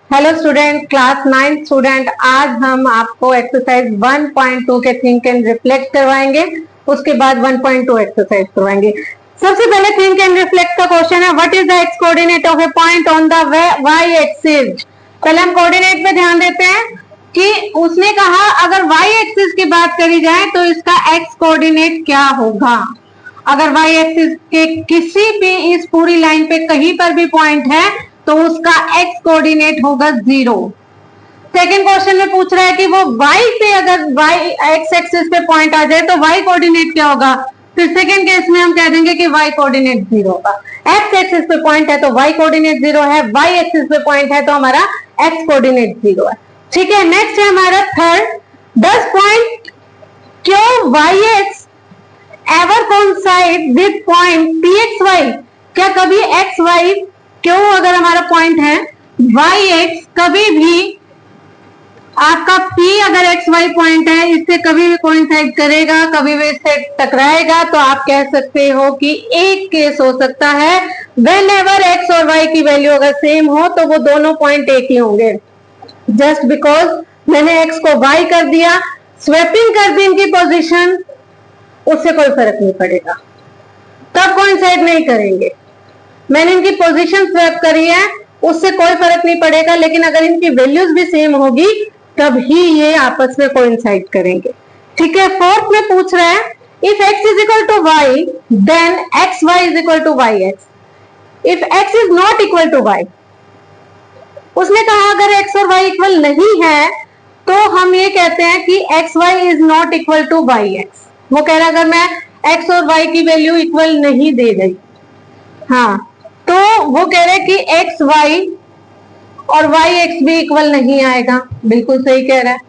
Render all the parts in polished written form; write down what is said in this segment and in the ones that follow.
Hello student, class 9 student. आज हम आपको एक्सरसाइज 1.2 के थिंक एंड रिफ्लेक्ट करवाएंगे। उसके बाद 1.2 एक्सरसाइज करवाएंगे। सबसे पहले थिंक एंड रिफ्लेक्ट का क्वेश्चन है, what is the X coordinate of a point on the Y axis. पहले हम कोऑर्डिनेट पे ध्यान देते हैं कि उसने कहा अगर वाई एक्सिस की बात करी जाए तो इसका एक्स कोऑर्डिनेट क्या होगा। अगर वाई एक्सिस के किसी भी इस पूरी लाइन पे कहीं पर भी पॉइंट है तो उसका एक्स कोऑर्डिनेट होगा 0। सेकंड क्वेश्चन में पूछ रहा है कि वो y पे अगर y एक्स एक्सिस पे पॉइंट आ जाए तो y कोऑर्डिनेट क्या होगा। फिर सेकंड केस में हम कह देंगे कि y कोऑर्डिनेट 0 होगा। एक्स एक्सिस पे पॉइंट है तो y कोऑर्डिनेट 0 है, y एक्सिस पे पॉइंट है तो हमारा x कोऑर्डिनेट 0 है। ठीक है, नेक्स्ट है हमारा थर्ड, डज पॉइंट क्यों y x ever coincide with point pxy। क्या कभी एक्स वाई क्यों अगर हमारा पॉइंट है वाई एक्स कभी भी आपका P अगर एक्स वाई पॉइंट है इससे कभी भी कोइंसाइड करेगा, कभी भी इससे टकराएगा, तो आप कह सकते हो कि एक केस हो सकता है वेन एवर एक्स और वाई की वैल्यू अगर सेम हो तो वो दोनों पॉइंट एक ही होंगे। जस्ट बिकॉज मैंने एक्स को वाई कर दिया, स्वैपिंग कर दी इनकी पोजीशन, उससे कोई फर्क नहीं पड़ेगा, तब कोइंसाइड नहीं करेंगे। मैंने इनकी पोजीशन स्वैप करी है, उससे कोई फर्क नहीं पड़ेगा, लेकिन अगर इनकी वैल्यूज भी सेम होगी तभी ये आपस में कोइंसाइड करेंगे। ठीक है, फोर्थ में पूछ रहा है if x is equal to Y then X Y is equal to Y X. If x is not equal to Y, उसने कहा अगर x और y इक्वल नहीं है तो हम ये कहते हैं कि X Y is not equal to Y X. वो कह रहा है अगर मैं x और y की वैल्यू इक्वल नहीं दे रही, हाँ, तो वो कह रहे हैं कि एक्स वाई और वाई एक्स भी इक्वल नहीं आएगा। बिल्कुल सही कह रहा है।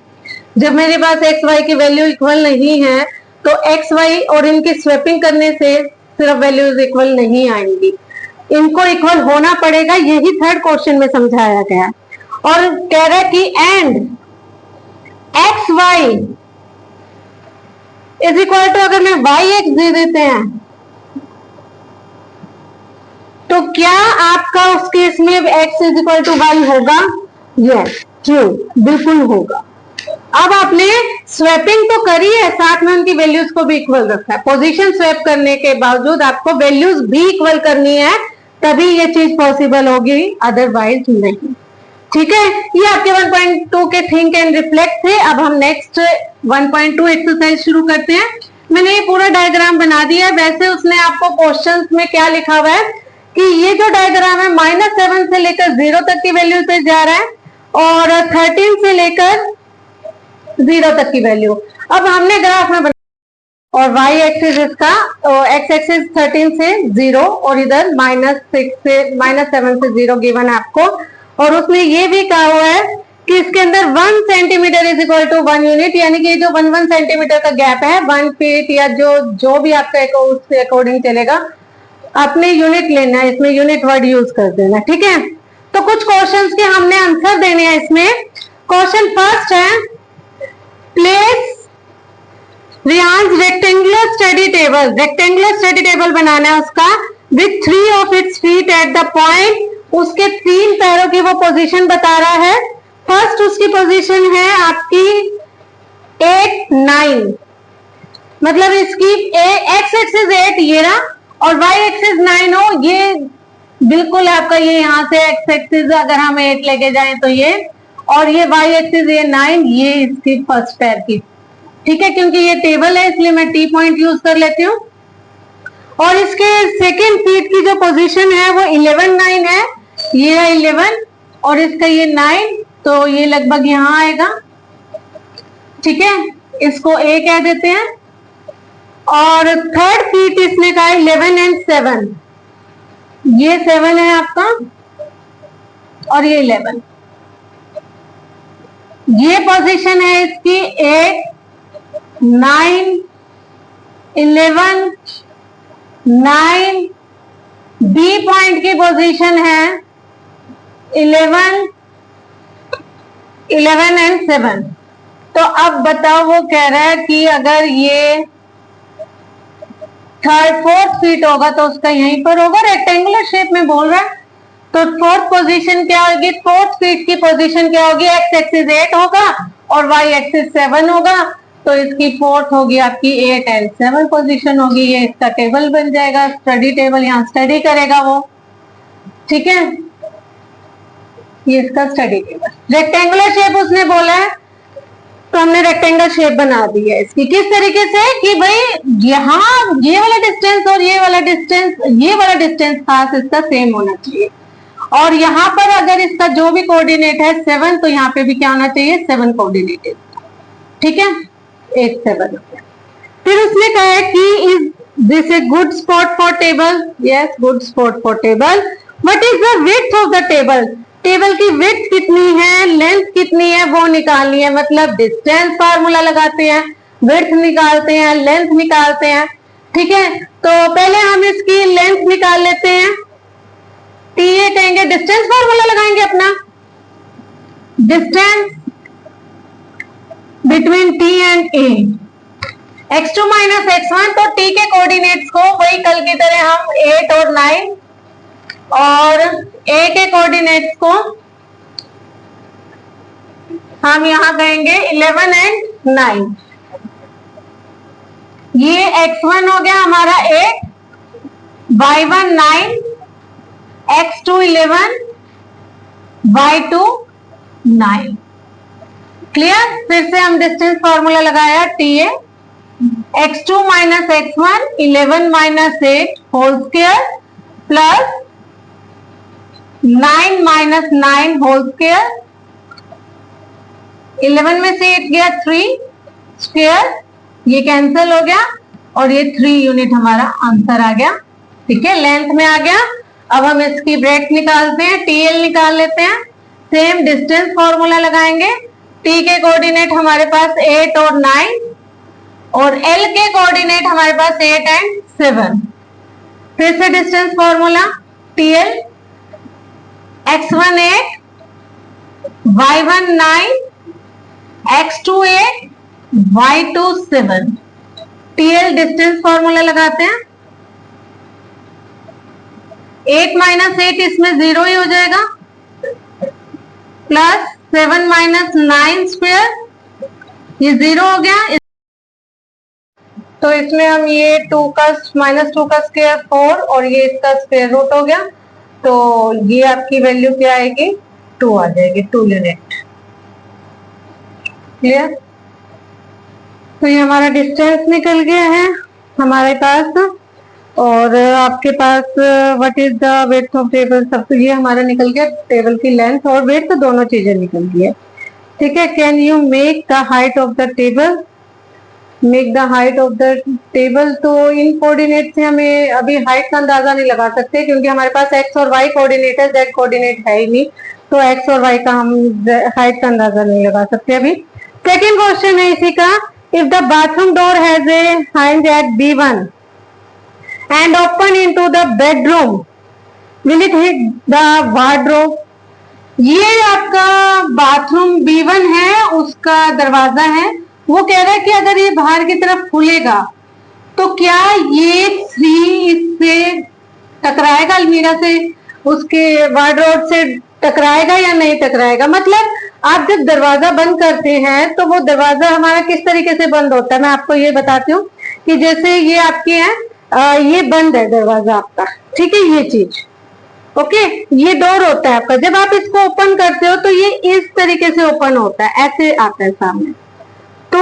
जब मेरे पास एक्स वाई की वैल्यू इक्वल नहीं है तो एक्स वाई और इनकी स्वैपिंग करने से सिर्फ वैल्यूज इक्वल नहीं आएंगी, इनको इक्वल होना पड़ेगा। यही थर्ड क्वेश्चन में समझाया गया है। और कह रहा है कि and X Y is equal to, अगर मैं वाई एक्स दे देते हैं तो क्या आपका उस केस में x is equal to Y होगा? यस, ट्रू, बिल्कुल होगा। अब आपने स्वैपिंग तो करी है, साथ में उनकी वैल्यूज को भी इक्वल रखा है। पोजीशन स्वैप करने के बावजूद आपको वैल्यूज भी इक्वल करनी है, तभी ये चीज पॉसिबल होगी, अदरवाइज नहीं। ठीक है, ये आपके 1.2 के थिंक एंड रिफ्लेक्ट थे। अब हम नेक्स्ट 1.2 एक्सरसाइज शुरू करते हैं। मैंने ये पूरा डायग्राम बना दिया है। वैसे उसने आपको क्वेश्चन में क्या लिखा हुआ है कि ये जो डायग्राम है -7 से लेकर 0 तक की वैल्यू पे जा रहा है और 13 से लेकर 0 तक की वैल्यू। अब हमने ग्राफ में बना और y एक्सिस इसका, x एक्सिस 13 से 0 और इधर -7 से 0 गिवन है आपको। और उसमें ये भी कहा हुआ है कि इसके अंदर 1 centimetre is equal to 1 unit, यानी कि जो 1 सेंटीमीटर का गैप है 1 फीट या जो भी आपका उसके अकॉर्डिंग चलेगा, आपने यूनिट लेना है, इसमें यूनिट वर्ड यूज कर देना। ठीक है, तो कुछ क्वेश्चंस के हमने आंसर देने हैं इसमें। क्वेश्चन फर्स्ट है, प्लेस रियांस rectangular study table. Rectangular study table बनाना है उसका, with 3 of its feet at the point. उसके 3 पैरों की वो पोजीशन बता रहा है। फर्स्ट उसकी पोजीशन है आपकी 8, 9, मतलब इसकी एक्स एक्सिस 8 ये रहा और y एक्सिस 9 हो, ये बिल्कुल आपका ये यहाँ से x एक्सिस अगर हम 8 लेके जाएं तो ये, और ये y एक्सिस ये 9, ये इसकी फर्स्ट पैर की। ठीक है, क्योंकि ये टेबल है इसलिए मैं T पॉइंट यूज कर लेती हूँ। और इसके सेकेंड फीट की जो पोजीशन है वो 11, 9 है, ये है 11 और इसका ये 9, तो ये लगभग यहाँ आएगा। ठीक है, इसको A कह देते हैं। और थर्ड फीट इसने कहा 11 एंड 7, ये 7 है आपका और ये 11, ये पोजीशन है इसकी 8, 9, 11, 9। बी पॉइंट की पोजीशन है 11, 11 एंड 7। तो अब बताओ, वो कह रहा है कि अगर ये थर्ड 4th फीट होगा तो उसका यहीं पर होगा। रेक्टेंगुलर शेप में बोल रहा है तो फोर्थ पोजीशन क्या होगी, फोर्थ फीट की पोजीशन क्या होगी, एक्स एक्सिस 8 होगा और वाई एक्सिस 7 होगा, तो इसकी फोर्थ होगी आपकी 8 एंड 7 पोजीशन होगी। ये इसका टेबल बन जाएगा, स्टडी टेबल, यहाँ स्टडी करेगा वो, ठीक है, ये इसका स्टडी टेबल। रेक्टेंगुलर शेप उसने बोला है, तो हमने रेक्टेंगल शेप बना दी है इसकी। किस तरीके से कि भाई यहाँ ये वाला डिस्टेंस और ये वाला डिस्टेंस खास इसका सेम होना चाहिए, और यहाँ पर अगर इसका जो भी कोऑर्डिनेट है 7, तो यहाँ पे भी क्या होना चाहिए, 7 कोऑर्डिनेट है, ठीक है, 8 7। फिर उसने कहा है कि is this a good spot for table, yes good spot for table. What is the width of the table, table की विड्थ कितनी है, लेंथ कितनी है, वो निकालनी है। मतलब डिस्टेंस फार्मूला लगाते हैं, विड्थ निकालते हैं, लेंथ निकालते हैं, ठीक है। तो पहले हम इसकी लेंथ निकाल लेते हैं, TA कहेंगे, डिस्टेंस फार्मूला लगाएंगे अपना, distance between T and A, x2 minus x1, तो T के कोऑर्डिनेट्स को वही कल की तरह हम 8 और 9, और A के कोऑर्डिनेट्स को हम यहां कहेंगे 11 एंड 9। ये x1 हो गया हमारा 8, y1 9, x2 11, y2 9। क्लियर। फिर से हम डिस्टेंस फॉर्मूला लगाया, TA x2 minus x1 11 minus 8 whole square plus 9 minus 9 whole square, 11 में से 8 गया 3 स्क्वायर, ये कैंसिल हो गया और ये 3 यूनिट हमारा आंसर आ गया, ठीक है, लेंथ में आ गया। अब हम इसकी ब्रेथ निकालते हैं, TL निकाल लेते हैं, सेम डिस्टेंस फॉर्मूला लगाएंगे। T के कोऑर्डिनेट हमारे पास 8 और 9 और L के कोऑर्डिनेट हमारे पास 8 एंड 7। फिर से distance formula, TL x1 8, y1 9, x2 8, y2 7। TL distance formula लगाते हैं, 8 माइनस 8 इसमें 0 ही हो जाएगा, प्लस 7 माइनस 9 स्क्वायर, ये 0 हो गया, तो इसमें हम ये 2 का माइनस 2 का स्क्वायर 4 और ये इसका स्क्वायर रूट हो गया, तो ये आपकी वैल्यू क्या आएगी, 2 आ जाएगी, 2 यूनिट। क्लियर। तो ये हमारा डिस्टेंस निकल गया है हमारे पास, और आपके पास what is the width of table, सब तो ये हमारा निकल गया, टेबल की लेंथ और विड्थ दोनों चीजें निकल गई है, ठीक है। Can you make the height of the table, make the height of the table, तो इन कोऑर्डिनेट से हमें अभी हाइट का अंदाजा नहीं लगा सकते, क्योंकि हमारे पास x और y कोऑर्डिनेट है, z कोऑर्डिनेट है ही नहीं, तो x और y का हम हाइट का अंदाजा नहीं लगा सकते अभी। सेकेंड क्वेश्चन है इसी का, if the bathroom door has a hinge at B1 and open into the bedroom, will it hit the wardrobe? ये आपका बाथरूम B1 है, उसका दरवाजा है, वो कह रहा है कि अगर ये बाहर की तरफ खुलेगा तो क्या ये 3 इससे टकराएगा, अलमीरा से, उसके वार्डरोब से टकराएगा या नहीं टकराएगा। मतलब आप जब दरवाजा बंद करते हैं तो वो दरवाजा हमारा किस तरीके से बंद होता है, मैं आपको ये बताती हूँ कि जैसे ये आपकी है, ये बंद है दरवाजा आपका, ठीक है, ये चीज, ओके, ये डोर होता है आपका, जब आप इसको ओपन करते हो तो ये इस तरीके से ओपन होता है, ऐसे आता है सामने। तो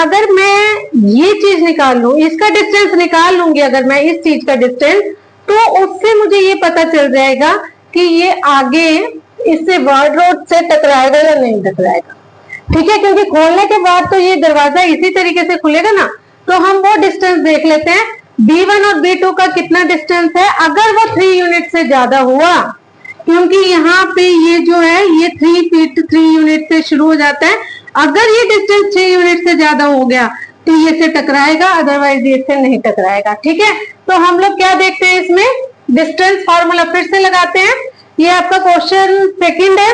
अगर मैं ये चीज निकाल लूं, इसका डिस्टेंस निकाल लूंगी, अगर मैं इस चीज का डिस्टेंस, तो उससे मुझे ये पता चल जाएगा कि ये आगे इससे वार्डरोब से टकराएगा या नहीं टकराएगा, ठीक है, क्योंकि खोलने के बाद तो ये दरवाजा इसी तरीके से खुलेगा ना। तो हम वो डिस्टेंस देख लेते हैं, B1 और B2 का कितना डिस्टेंस है। अगर वो 3 यूनिट से ज्यादा हुआ, क्योंकि यहाँ पे ये जो है ये 3 फीट 3 यूनिट से शुरू हो जाता है, अगर ये डिस्टेंस 6 यूनिट से ज्यादा हो गया तो ये से टकराएगा, अदरवाइज ये से नहीं टकराएगा, ठीक है। तो हम लोग क्या देखते हैं इसमें, डिस्टेंस फॉर्मूला फिर से लगाते हैं। ये आपका क्वेश्चन सेकंड है,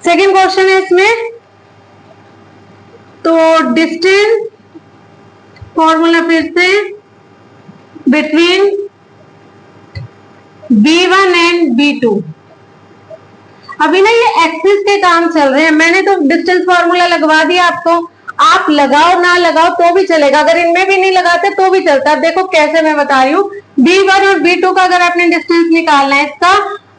सेकंड क्वेश्चन है इसमें, तो डिस्टेंस फॉर्मूला फिर से बिटवीन B1 एंड B2। अभी ना ये एक्सिस के काम चल रहे हैं, मैंने तो डिस्टेंस फॉर्मूला लगवा दिया आपको, आप लगाओ ना लगाओ तो भी चलेगा, अगर इनमें भी नहीं लगाते तो भी चलता। अब देखो कैसे मैं बता रही हूँ, B1 और B2 का अगर आपने डिस्टेंस निकालना है, इसका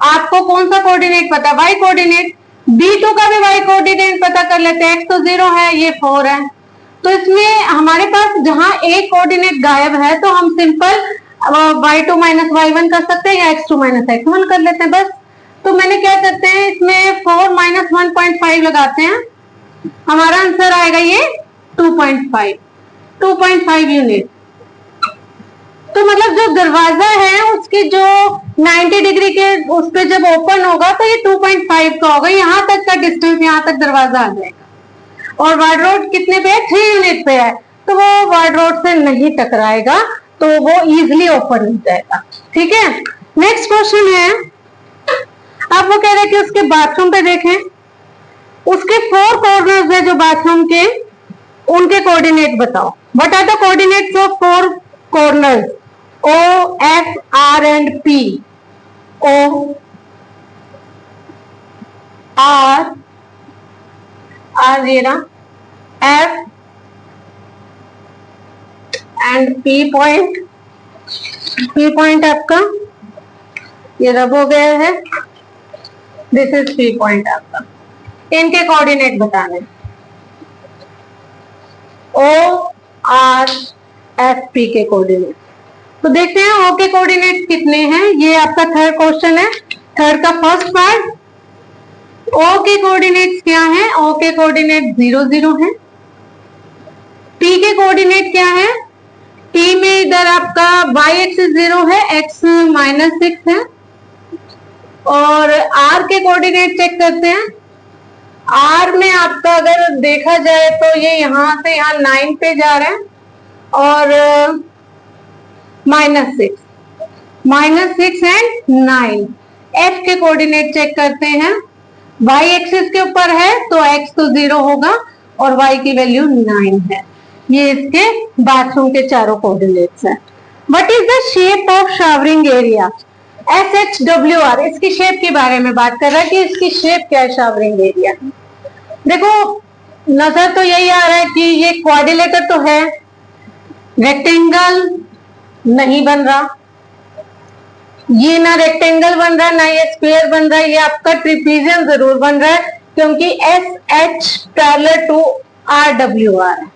आपको कौन सा कोऑर्डिनेट पता है, वाई कोऑर्डिनेट। B2 का भी वाई कोऑर्डिनेट पता कर लेते हैं, x तो 0 है, ये 4 है, तो इसमें हमारे पास जहां एक कोऑर्डिनेट गायब है तो हम सिंपल y2 माइनस y1 कर सकते हैं या x2 माइनस x1 कर लेते हैं बस। तो मैंने क्या करते हैं, इसमें 4 माइनस 1.5 लगाते हैं, हमारा आंसर आएगा ये 2.5 यूनिट। तो मतलब जो दरवाजा है उसकी जो 90 डिग्री के उस पे जब ओपन होगा तो ये 2.5 का होगा, यहाँ तक का डिस्टेंस, यहाँ तक दरवाजा आ जाएगा। और वार्ड रोड कितने पे है, 3 यूनिट पे है, तो वो वार्ड रोड से नहीं टकराएगा, तो वो इजिली ओपन हो जाएगा। ठीक है, नेक्स्ट क्वेश्चन है, आप वो कह रहे हैं कि उसके बाथरूम पे देखें, उसके 4 कॉर्नर्स है जो बाथरूम के, उनके कोऑर्डिनेट बताओ। What are the coordinates of 4 corners, O, F, R and P। O, R ये रहा, F and P point, P point आपका ये रब हो गया है, दिस इज P पॉइंट आपका। इनके कोऑर्डिनेट बताने, O, R, F, P के कोऑर्डिनेट। तो देखते हैं O के कोऑर्डिनेट कितने हैं, ये आपका थर्ड क्वेश्चन है, थर्ड का फर्स्ट पार्ट। O के कोऑर्डिनेट्स क्या हैं, O के कोऑर्डिनेट 0 0 है। P के कोऑर्डिनेट क्या है, P में इधर आपका y एक्सिस 0 है, x माइनस 6 है। और R के कोऑर्डिनेट चेक करते हैं, R में आपका अगर देखा जाए तो ये यहां से यहाँ 9 पे जा रहे हैं और -6 एंड 9। F के कोऑर्डिनेट चेक करते हैं, y एक्सिस के ऊपर है तो x तो 0 होगा और y की वैल्यू 9 है। ये इसके बाथरूम के चारों कोऑर्डिनेट्स हैं। What is the shape of showering area, SHWR, इसकी शेप के बारे में बात कर रहा है कि इसकी शेप क्या है शावरिंग एरिया। देखो नजर तो यही आ रहा है कि ये क्वाड्रिलेटर तो है, रेक्टेंगल नहीं बन रहा, ये ना रेक्टेंगल बन रहा ना ये स्क्वायर बन रहा है, ये आपका ट्रिपीजियम जरूर बन रहा है क्योंकि SH पैरेलल टू RWR है।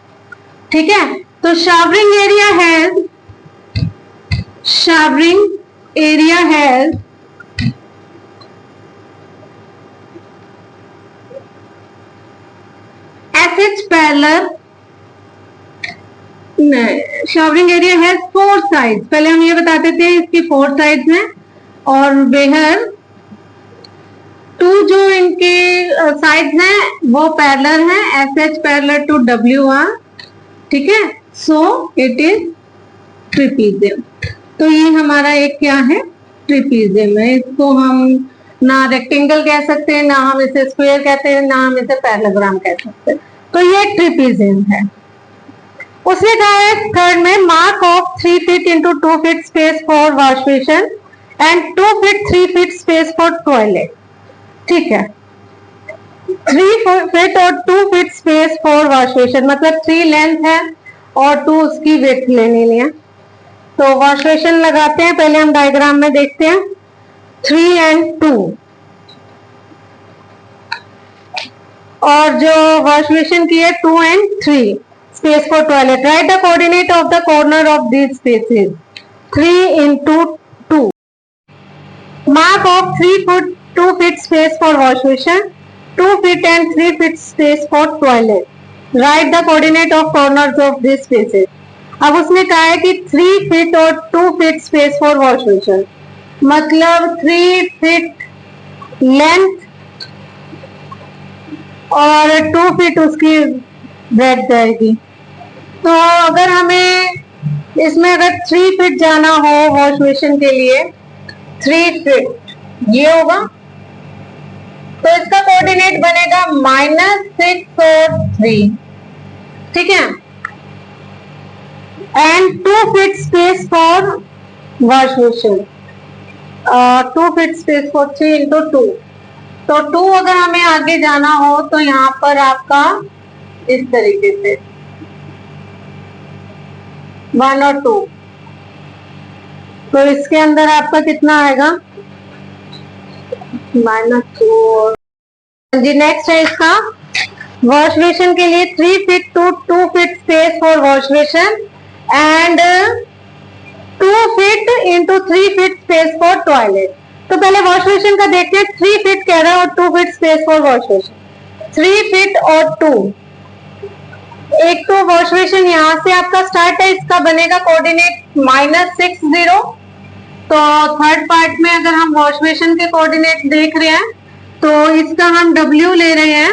ठीक है, तो शावरिंग एरिया है SH पैरेलल, शावरिंग एरिया है 4 साइड्स, पहले हम ये बताते थे इसकी 4 साइड्स हैं और वेयर 2 जो इनके साइड्स हैं वो पैरेलल हैं, SH पैरेलल टू WR। ठीक है, सो इट इज ट्रिपीजियम। तो ये हमारा एक क्या है, ट्रिपीजियम है। इसको हम ना रेक्टेंगल कह सकते हैं, ना हम इसे स्क्वायर कहते हैं, ना हम इसे पैरेललोग्राम कह सकते हैं, तो ये ट्रिपीजियम है। उसने कहा है थर्ड में, mark of 3 feet into 2 feet space for wash basin and 2 feet 3 feet space for toilet. ठीक है, 3 फीट और 2 feet space for wash basin, मतलब 3 लेंथ है और 2 उसकी विड्थ लेनी है। तो वॉश बेसिन लगाते हैं, पहले हम डायग्राम में देखते हैं, 3 एंड 2, और जो वॉश बेसिन की है 2 and 3 space for toilet. Write the coordinate of the corner of these spaces. 3 into 2. Mark of 3 foot 2 feet space for wash basin, 2 feet and 3 feet space for toilet. Write the coordinate of corners of these spaces. अब उसने कहा है कि 3 feet और 2 feet space for wash basin, मतलब 3 feet length और 2 feet उसकी breadth जाएगी। तो अगर हमें इसमें अगर 3 फीट जाना हो वॉश बेसिन के लिए, 3 फीट ये होगा, तो इसका कोऑर्डिनेट बनेगा -6 और 3। ठीक है, and 2 feet space for wash basin, 2 feet space for 3 into 2। तो 2 अगर हमें आगे जाना हो तो यहाँ पर आपका इस तरीके से 1 और 2, तो इसके अंदर आपका कितना आएगा -2। जी नेक्स्ट है इसका वॉश बेसिन के लिए 3 feet to 2 feet space for wash basin and 2 feet into 3 feet space for toilet. तो पहले वॉश बेसिन का देखते हैं, 3 फीट कह रहा है और 2 feet space for wash basin. 3 feet और 2, एक तो वॉश बेसिन यहाँ से आपका स्टार्ट है, इसका बनेगा कोऑर्डिनेट -60। तो थर्ड पार्ट में अगर हम वॉश बेसिन के कोऑर्डिनेट देख रहे हैं तो इसका हम W ले रहे हैं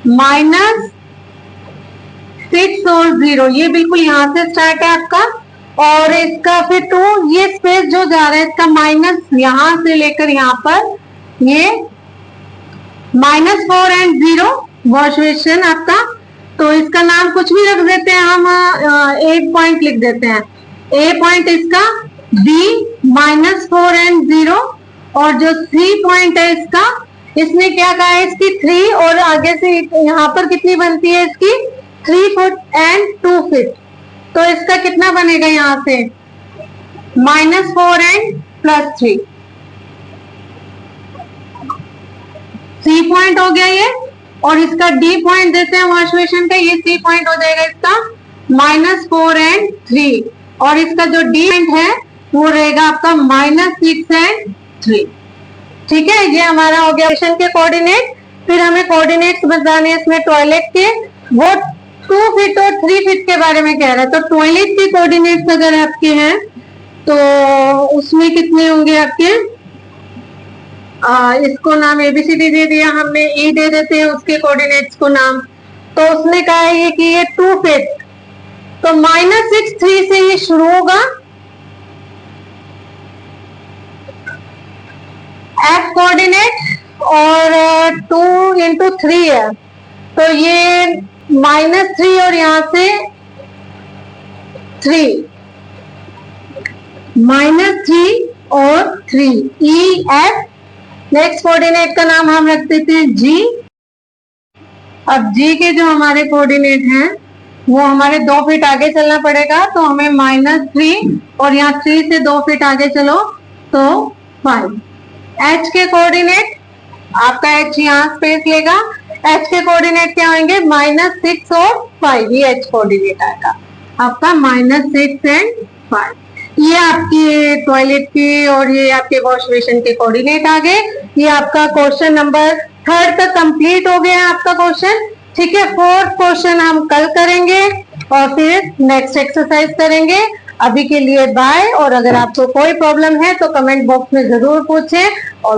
-6 और 0, ये बिल्कुल यहाँ से स्टार्ट है आपका। और इसका फिर 2, ये स्पेस जो जा रहा है इसका माइनस यहाँ से लेकर यहाँ पर ये -4 एंड 0 वॉश बेसिन आपका। तो इसका नाम कुछ भी रख देते हैं हम, एक पॉइंट लिख देते हैं, ए पॉइंट इसका, B -4 एंड 0, और जो C पॉइंट है इसका, इसने क्या कहा है इसकी 3, और आगे से यहाँ पर कितनी बनती है इसकी 3 फुट एंड 2 फीट। तो इसका कितना बनेगा यहाँ से -4 एंड +3, C पॉइंट हो गया ये। और इसका D पॉइंट देते हैं वॉश बेसिन का, ये C पॉइंट हो जाएगा इसका -4 एंड 3, और इसका जो D पॉइंट है वो रहेगा आपका -6 एंड 3। ठीक है, ये हमारा हो गया बेसिन के कोऑर्डिनेट। फिर हमें कोऑर्डिनेट्स बताने हैं इसमें टॉयलेट के, वो 2 फीट और 3 फीट के बारे में कह रहा है। तो टॉयलेट के कोऑर्डिनेट्स अगर आपके हैं तो उसमें कितने होंगे आपके, इसको नाम ABCD दे दिया हमने, E दे देते हैं उसके कोऑर्डिनेट्स को नाम। तो उसने कहा है कि ये 2 फीट, तो -6 3 से ये शुरू होगा, F कोऑर्डिनेट, और 2 इंटू 3 है, तो ये -3 और यहां से 3, -3 और 3, EF। नेक्स्ट कोऑर्डिनेट का नाम हम रख देते हैं G। अब G के जो हमारे कोऑर्डिनेट हैं वो हमारे 2 फीट आगे चलना पड़ेगा, तो हमें -3, और यहाँ 3 से 2 फीट आगे चलो तो 5। H के कोऑर्डिनेट, आपका H यहाँ स्पेस लेगा, H के कोऑर्डिनेट क्या होंगे -6 और 5, ये H कोऑर्डिनेट आएगा आपका -6 एंड 5। ये आपकी टॉयलेट की और ये आपके वॉश बेसिन के कोऑर्डिनेट आ गए। ये आपका क्वेश्चन नंबर 3 तक कंप्लीट हो गया है आपका क्वेश्चन। ठीक है, 4th क्वेश्चन हम कल करेंगे और फिर नेक्स्ट एक्सरसाइज करेंगे। अभी के लिए बाय, और अगर आपको कोई प्रॉब्लम है तो कमेंट बॉक्स में जरूर पूछें। और